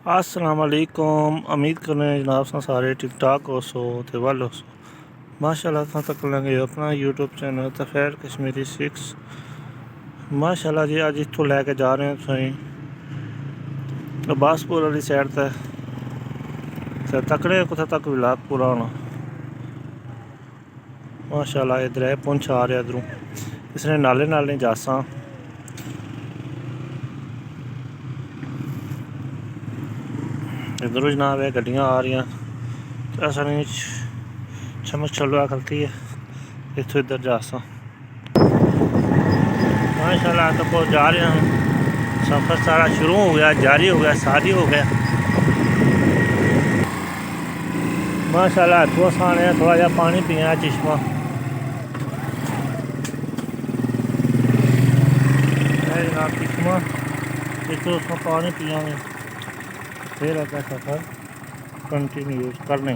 अस्सलाम वालेकुम। उम्मीद करने जनाब सा सारे ठीक ठाक हो सो ते वाल हो सो माशाल्लाह तुम तक लेंगे अपना यूट्यूब चैनल तो खैर कश्मीरी 6 माशाल्लाह जी। अज इतों लैके जा रहे हैं तुम अब्बासपुर वाली साइड ते तकड़े कुत्थे तक विलाग पूरा होना माशाल्लाह। इधर है पुंछ आ रहा इधरों इसने नाले नाले जासा इधरों जनाब है गड्डियाँ आ रही असल चमक चलवा खलती है इतों इधर जासा माशाल्लाह। तो को जा रहे हैं सफ़र सारा शुरू हो गया जारी हो गया सारी हो गया माशाल्लाह। इतों आने थोड़ा जहा पानी पिया चश्मा जनाब चश्मा इतों उसमें पानी पियाँगे फिर अगर सफ़र कंटिन्यू करने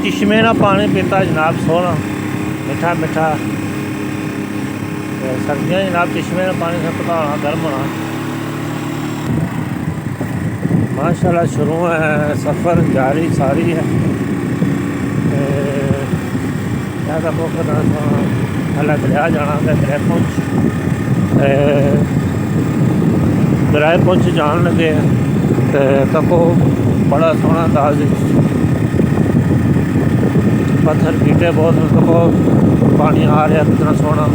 चश्मे ना पानी पीता जनाब सोना मिठा मिठा सर्दियाँ जनाब चश्मे ना पानी से पता होना गर्म होना माशाल्लाह। शुरू है सफ़र जारी सारी है हला दरिया जाना दरिया पुंछ जान लगे तको बड़ा सोहना अंदाज पत्थर कीटे बहुत तको पानी आ रहा कितना सोहना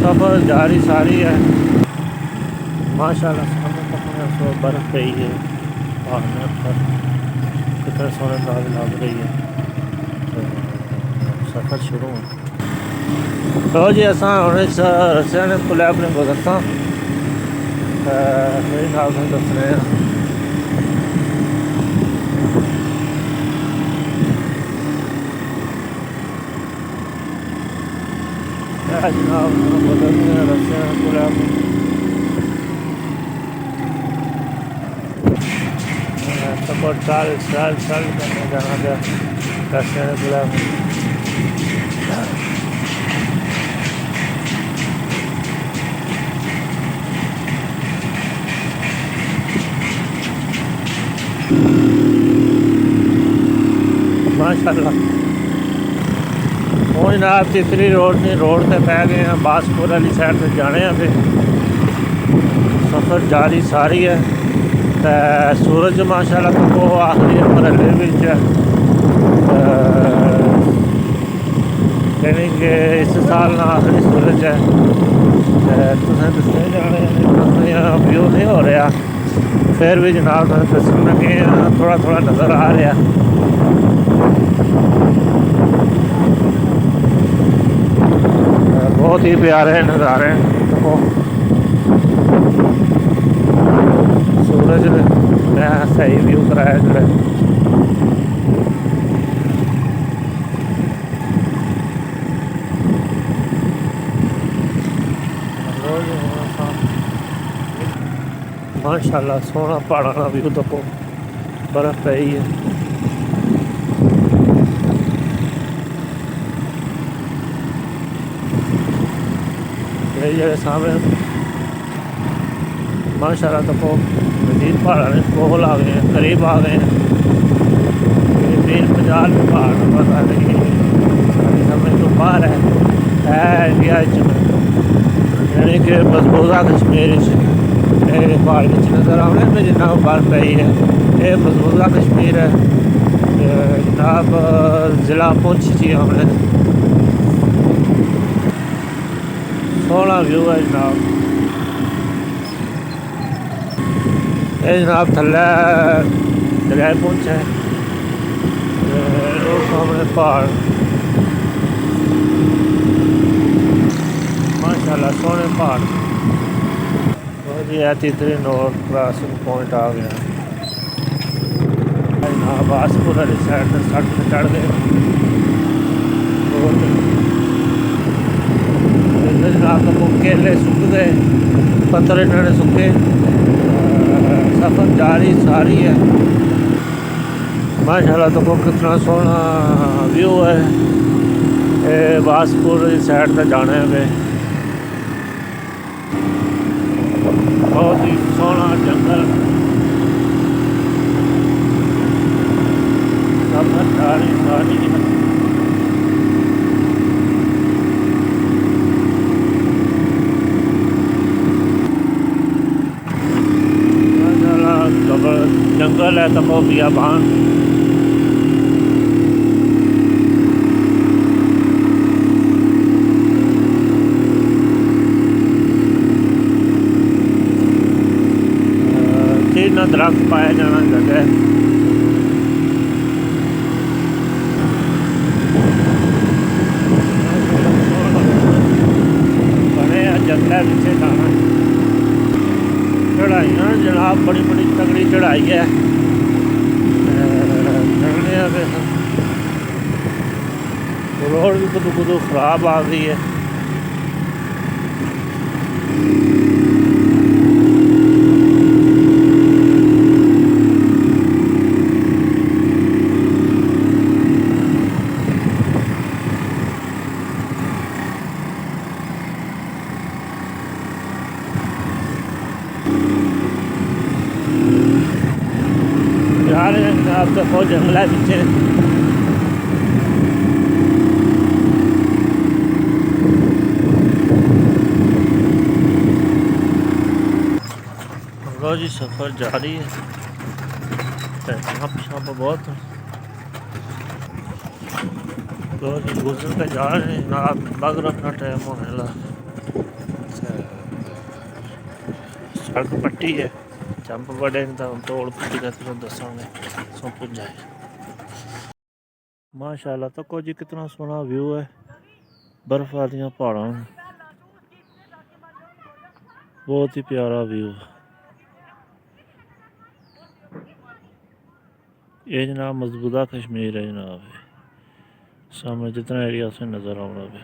सफ़र जारी सारी है माशाल्लाह। सामने बर्फ़ पई है पहाड़ पर कितना सोहना अंदाज लग रही है सफ़र शुरू है। तो जी असा हम रस्ते को ले अपने गुजरता मेरे नाल दसने जनाब गुजरने रस्ते को ले सपोर्ट साल साल साल करने जाना था रस्ते को ले माशाल्लाह। हूँ जनाब तितली रोड से पै गए हैं अब्बासपुर वाली साइड से जाने फिर सफ़र जारी सारी है तो सूरज माशाल्लाह तो वो आखिरी मरहले यानी कि इस साल ना आखिरी सूरज है तुसें दसने जाने व्यू नहीं हो रहा फिर भी जनाब तुसें दसन लगे थोड़ा थोड़ा नज़र आ रहा बहुत ही प्यारे नज़ारे तो सूरज ने सही व्यू कराया जो माशाल्लाह। सोहना पहाड़ा का व्यू तो बर्फ़ पई है ये सामने माशाल्लाह। तो मजीद पहाड़ा ने कोल आ गए हैं करीब आ गए हैं 50 में पहाड़ पता नहीं समझ तो बाहर है इंडिया यानी कि मजबूजा कश्मीर पहाड़ नज़र आने में जिन्ना बर्फ पई है ये मजबूजा कश्मीर है जनाब ज़िला पुंछ जी हमने सोहना व्यू है जनाब। ये जनाब थल्ले दरिया पुंछ है सामने पहाड़ माशाल्लाह सोहने पहाड़ जी है तीसरी नोट क्रॉसिंग पॉइंट आ गया जनाब अब्बासपुर वाली साइड से सड़क पर चढ़ गए जनाब तो केले सुख गए पत्थर इन्होंने सुखे सफ़र जारी सारी है माशाल्लाह। तो कितना सोहना व्यू है अब्बासपुर साइड से जाने पे बहुत ही सोहना जंगल सब हरियाली सारी है। जंगल है तो बियाबान। तीन दरख्त पाया जाना जगह बने जंगल पीछे जाना। चढ़ाइयाँ जनाब बड़ी बड़ी तगड़ी चढ़ाई है। रोड भी कुदू कुदू खराब आ गई है। जा रहे हैं आप देखो जंगल है पीछे। जी सफ़र जारी है। शप बहुत तो जी गुजरते जा रहे हैं। लग रहा टाइम होने लगा। सड़क पट्टी है जंप बड़े तो तोड़ पट्टी का दसांगे सो जाए। माशाल्लाह तो कुछ कितना सोहना व्यू है। बर्फ वाली पहाड़ा बहुत ही प्यारा व्यू। ये जनाब मजबूदा कश्मीर है जनाब। सामने जितना एरिया से नज़र आना पे